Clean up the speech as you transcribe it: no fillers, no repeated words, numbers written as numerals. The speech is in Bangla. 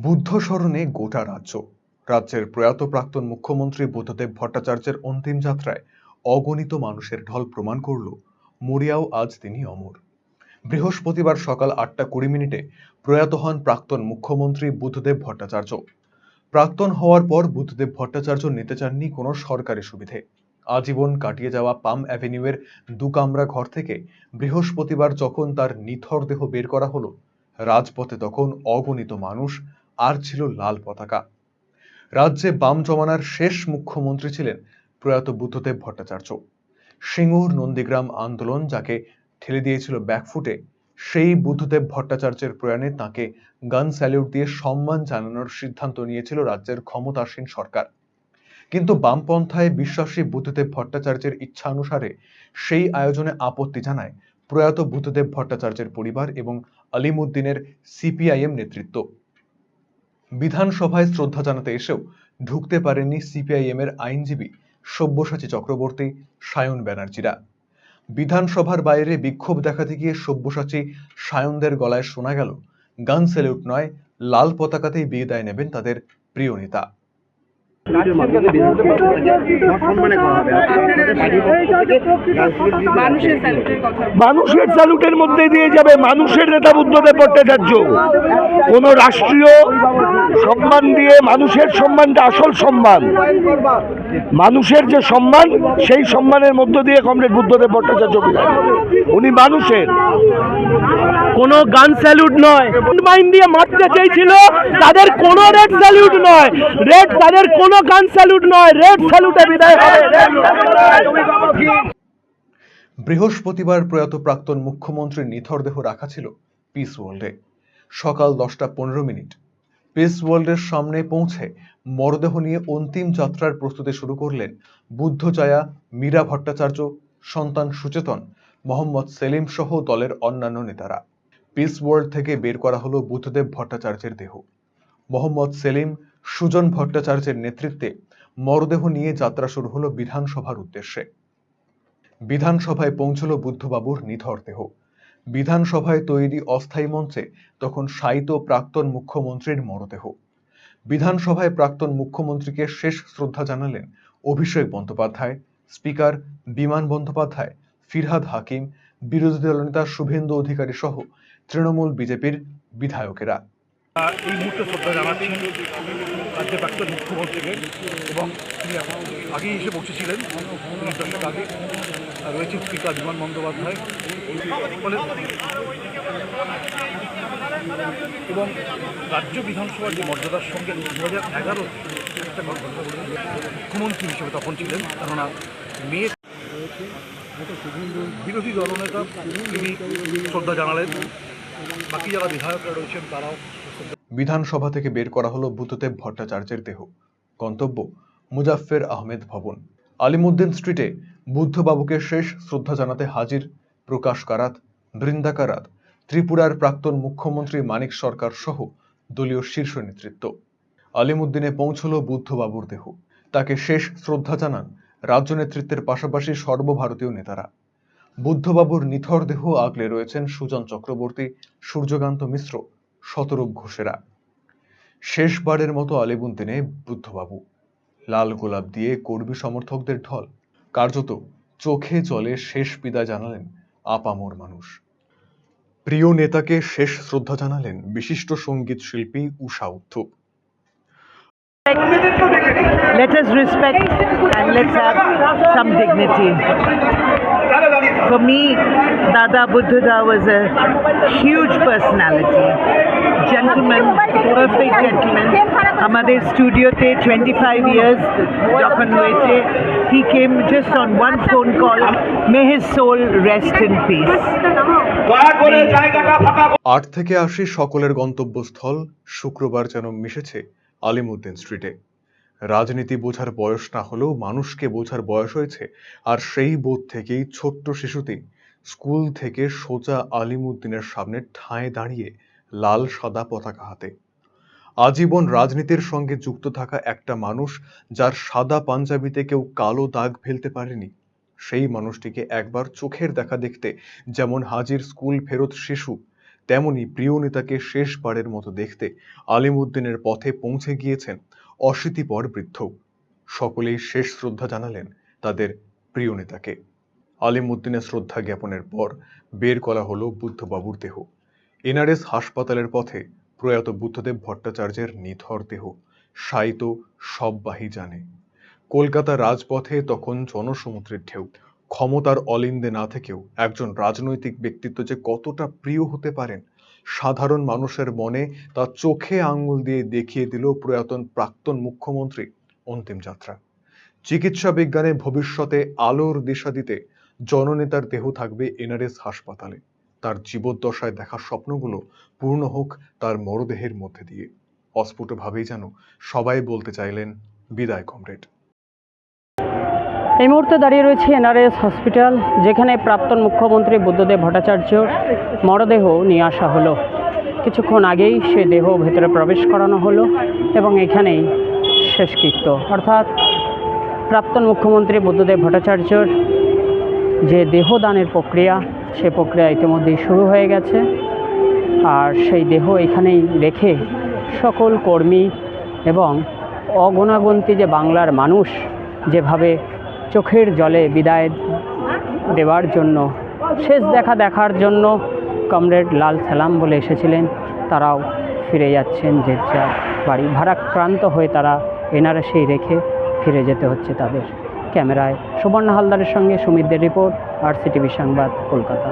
বুদ্ধ স্মরণে গোটা রাজ্য। রাজ্যের প্রয়াত প্রাক্তন মুখ্যমন্ত্রী বুদ্ধদেব ভট্টাচার্যের অন্তিম যাত্রায় অগণিত মানুষের ঢল প্রমাণ করল মরিয়াও আজ তিনি অমর। বৃহস্পতিবার সকাল 8:20 প্রয়াত হন প্রাক্তন মুখ্যমন্ত্রী বুদ্ধদেব ভট্টাচার্য। প্রাক্তন হওয়ার পর বুদ্ধদেব ভট্টাচার্য নিতে চাননি কোনো সরকারি সুবিধে। আজীবন কাটিয়ে যাওয়া পাম অ্যাভিনিউয়ের দুকামরা ঘর থেকে বৃহস্পতিবার যখন তার নিথর দেহ বের করা হলো, রাজপথে তখন অগণিত মানুষ, আর ছিল লাল পতাকা। রাজ্যে বাম জমানার শেষ মুখ্যমন্ত্রী ছিলেন প্রয়াত বুদ্ধদেব ভট্টাচার্য। সিঙ্গুর নন্দীগ্রাম আন্দোলন যাকে ঠেলে দিয়েছিল ব্যাকফুটে, সেই বুদ্ধদেব ভট্টাচার্যের প্রয়াণে তাকে গান স্যালিউট দিয়ে সম্মান জানানোর সিদ্ধান্ত নিয়েছিল রাজ্যের ক্ষমতাসীন সরকার। কিন্তু বামপন্থায় বিশ্বাসী বুদ্ধদেব ভট্টাচার্যের ইচ্ছানুসারে সেই আয়োজনে আপত্তি জানায় প্রয়াত বুদ্ধদেব ভট্টাচার্যের পরিবার এবং আলিমুদ্দিনের সিপিআইএম নেতৃত্ব। বিধানসভায় শ্রদ্ধা জানাতে এসেও ঢুকতে পারেননি সিপিআইএম এর আইনজীবী সব্যসাচী চক্রবর্তী, সায়ন ব্যানার্জিরা। বিধানসভার বাইরে বিক্ষোভ দেখাতে গিয়ে সব্যসাচী, সায়নদের গলায় শোনা গেল, গান স্যালিউট নয়, লাল পতাকাতেই বিদায় নেবেন তাদের প্রিয় নেতা। মানুষের স্যালুটের মধ্যে দিয়ে যাবে মানুষের নেতা বুদ্ধদেব ভট্টাচার্য। কোন রাষ্ট্রীয় সম্মান দিয়ে মানুষের সম্মানটা আসল সম্মান, মানুষের যে সম্মান সেই সম্মানের মধ্য দিয়ে কমরেড বুদ্ধদেব ভট্টাচার্য বিদায়। উনি মানুষের, কোন গান স্যালুট নয়। মাইন্ড দিয়ে মারতে চেয়েছিল তাদের কোন রেড স্যালুট নয়, তাদের কোন গান স্যালুট নয়, রেড স্যালুটে বিদায় হবে। বৃহস্পতিবার প্রয়াত প্রাক্তন মুখ্যমন্ত্রীর নিথর দেহ রাখা ছিল পিস ওয়ার্ল্ডে। সকাল 10:15 পিস ওয়ার্ল্ডের সামনে পৌঁছে মরদেহ নিয়ে অন্তিম যাত্রার প্রস্তুতি শুরু করলেন বুদ্ধজয়া, মীরা ভট্টাচার্য, সন্তান সুচেতন, মোহাম্মদ সেলিম সহ দলের অন্যান্য নেতারা। পিস ওয়ার্ল্ড থেকে বের করা হলো বুদ্ধদেব ভট্টাচার্যের দেহ। মোহাম্মদ সেলিম, সুজন ভট্টাচার্যের নেতৃত্বে মরদেহ নিয়ে যাত্রা শুরু হলো বিধানসভার উদ্দেশ্যে। বিধানসভায় পৌঁছল বুদ্ধবাবুর নিথর দেহ। বিধানসভায় তৈরি অস্থায়ী মঞ্চে তখন শায়িত প্রাক্তন মুখ্যমন্ত্রীর মরদেহ। বিধানসভায় প্রাক্তন মুখ্যমন্ত্রীকে শেষ শ্রদ্ধা জানালেন অভিষেক বন্দ্যোপাধ্যায়, স্পিকার বিমান বন্দ্যোপাধ্যায়, ফিরহাদ হাকিম, বিরোধী দলনেতা শুভেন্দু অধিকারী সহ তৃণমূল বিজেপির বিধায়কেরা। এই মুহূর্তে শ্রদ্ধা জানাচ্ছি রাজ্যের প্রাক্তন মুখ্যমন্ত্রীকে, এবং তিনি আগেই এসে বসেছিলেন, দশক আগে রয়েছেন স্পিকার বিমান বন্দ্যোপাধ্যায় এবং রাজ্য বিধানসভার যে মর্যাদার সঙ্গে 2011 একটা মুখ্যমন্ত্রী হিসেবে তখন ছিলেন, কেননা মেয়ে বিরোধী দলনেতা তিনি শ্রদ্ধা জানালেন, বাকি যারা বিধায়করা রয়েছেন তারাও। বিধানসভা থেকে বের করা হলো বুদ্ধদেব ভট্টাচার্যের দেহ। গন্তব্য মুজাফফর আহমেদ ভবন। আলিমুদ্দিন স্ট্রিটে বুদ্ধবাবুকে শেষ শ্রদ্ধা জানাতে হাজির প্রকাশ কারাত, বৃন্দা কারাত, ত্রিপুরার প্রাক্তন মুখ্যমন্ত্রী মানিক সরকার সহ দলীয় শীর্ষ নেতৃত্ব। আলিমুদ্দিনে পৌঁছল বুদ্ধবাবুর দেহ। তাকে শেষ শ্রদ্ধা জানান রাজ্য নেতৃত্বের পাশাপাশি সর্বভারতীয় নেতারা। বুদ্ধবাবুর নিথর দেহ আগলে রয়েছেন সুজন চক্রবর্তী, সূর্যকান্ত মিশ্র, শতরূপ ঘোষেরা। শেষবারের মতো আলিমুদ্দিনে বুদ্ধবাবু। লাল গোলাপ দিয়ে কর্মী সমর্থকদের ঢল। কার্যত চোখে জলে শেষ বিদায় জানালেন আপামর মানুষ। প্রিয় নেতাকে শেষ শ্রদ্ধা জানালেন বিশিষ্ট সঙ্গীত শিল্পী উষা Uthup. Let us respect and let's have some dignity. For me, Dada Buddhada was a huge personality. Gentleman, perfect gentleman. Amader studio te 25 years jokhon hoyeche, he came just on one phone call. May his soul rest in peace. 8 থেকে 80 সকলের গন্তব্যস্থল শুক্রবার যেন মিশেছে আলিমুদ্দিন স্ট্রিটে। রাজনীতি বোঝার বয়স না হলেও মানুষকে বোঝার বয়স হয়েছে, আর সেই বোধ থেকেই ছোট্ট শিশুটি স্কুল থেকে সোজা আলিমুদ্দিনের সামনে ঠায় দাঁড়িয়ে লাল সাদা পতাকা হাতে। আজীবন রাজনীতির সঙ্গে যুক্ত থাকা একটা মানুষ, যার সাদা পাঞ্জাবিতে কেউ কালো দাগ ফেলতে পারেনি, সেই মানুষটিকে একবার চোখের দেখা দেখতে যেমন হাজির স্কুল ফেরত শিশু, তেমনি প্রিয় নেতাকে শেষবারের মতো দেখতে আলিমুদ্দিনের পথে পৌঁছে গিয়েছেন অশীতিপর বৃদ্ধ। সকলেই শেষ শ্রদ্ধা জানালেন তাদের প্রিয় নেতাকে। আলিমুদ্দিনের শ্রদ্ধা জ্ঞাপনের পর বের করা হলো বুদ্ধবাবুর দেহ। এনআরএস হাসপাতালের পথে প্রয়াত বুদ্ধদেব ভট্টাচার্যের নিথর দেহ শায়িত সববাহি জানে। কলকাতা রাজপথে তখন জনসমুদ্রের ঢেউ। ক্ষমতার অলিন্দে না থেকেও একজন রাজনৈতিক ব্যক্তিত্ব যে কতটা প্রিয় হতে পারেন সাধারণ মানুষের মনে তা চোখে আঙ্গুল দিয়ে দেখিয়ে দিল প্রয়াতন প্রাক্তন মুখ্যমন্ত্রী অন্তিম যাত্রা। চিকিৎসা বিজ্ঞানে ভবিষ্যতে আলোর দিশা দিতে জননেতার দেহ থাকবে এনআরএস হাসপাতালে। তার জীবদ্দশায় দেখা স্বপ্নগুলো পূর্ণ হোক তার মরদেহের মধ্যে দিয়ে। অস্ফুটভাবেই যেন সবাই বলতে চাইলেন, বিদায় কমরেড। এই মুহূর্তে দাঁড়িয়ে রয়েছে এনআরএস হসপিটাল, যেখানে প্রাক্তন মুখ্যমন্ত্রী বুদ্ধদেব ভট্টাচার্যর মরদেহ নিয়ে আসা হলো। কিছুক্ষণ আগেই সে দেহ ভেতরে প্রবেশ করানো হলো এবং এখানেই শেষকৃত্য, অর্থাৎ প্রাক্তন মুখ্যমন্ত্রী বুদ্ধদেব ভট্টাচার্যর যে দেহদানের প্রক্রিয়া, সে প্রক্রিয়া ইতিমধ্যেই শুরু হয়ে গেছে। আর সেই দেহ এখানেই রেখে সকল কর্মী এবং অগণাগন্তি যে বাংলার মানুষ যেভাবে চোখের জলে বিদায় দেওয়ার জন্য, শেষ দেখার জন্য কমরেড লাল সালাম বলে এসেছিলেন, তারাও ফিরে যাচ্ছেন যে যার বাড়ি। ভারাক্রান্ত হয়ে তারা এনআরএসেই রেখে ফিরে যেতে হচ্ছে তাদের। ক্যামেরায় সুবর্ণ হালদারের সঙ্গে সুমিতদের রিপোর্ট, RCTV সংবাদ, কলকাতা।